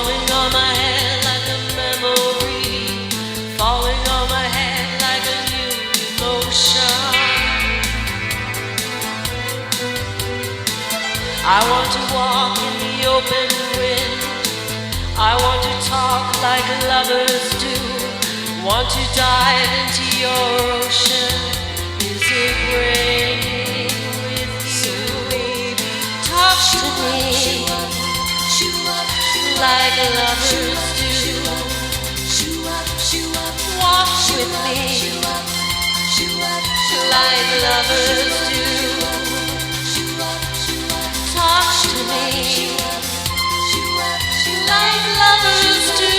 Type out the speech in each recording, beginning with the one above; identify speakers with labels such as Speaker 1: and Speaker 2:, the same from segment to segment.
Speaker 1: falling on my head like a memory, falling on my head like a new emotion. I want to walk in the open wind, I want to talk like lovers do, want to dive into your ocean. Is it raining with you? Baby, talk to me like lovers do. Walk with me like lovers do. Talk to me like lovers do.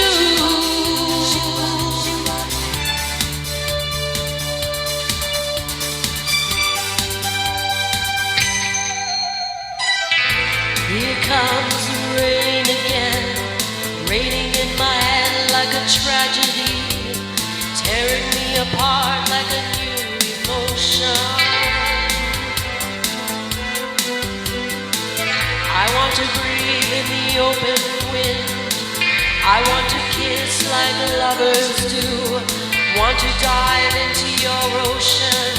Speaker 1: Here comes the rain again, raining in my head like a tragedy, tearing me apart like a new emotion. I want to breathe in the open wind, I want to kiss like lovers do, want to dive into your ocean.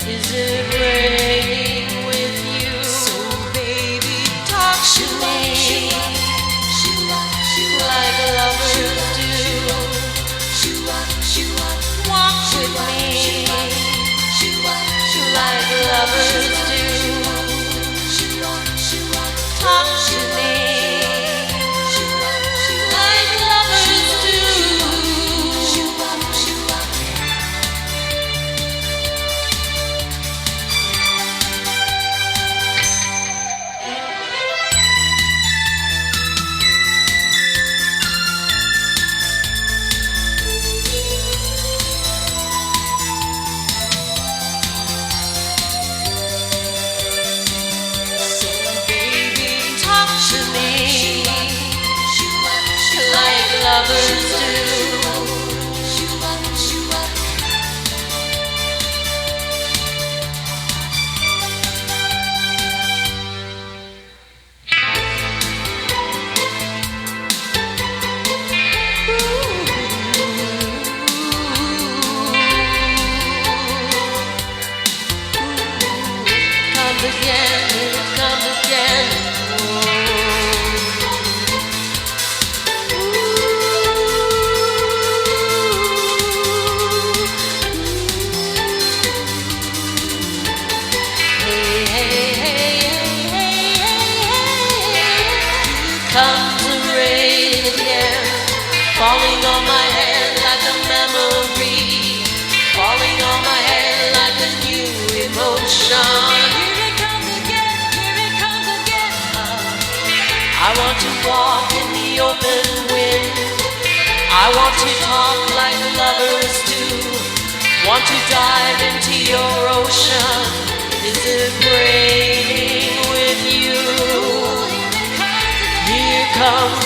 Speaker 1: Is it raining with you? So baby, talk to me like lovers do. Walk with me like lovers do. Talk to me like lovers do. Lovers do. Comes again, it comes again. Comes the rain again, falling on my head like a memory, falling on my head like a new emotion. Here it comes again, here it comes again. I want to walk in the open wind, I want to talk like lovers do, want to dive into your ocean. Is it raining with you? Here comes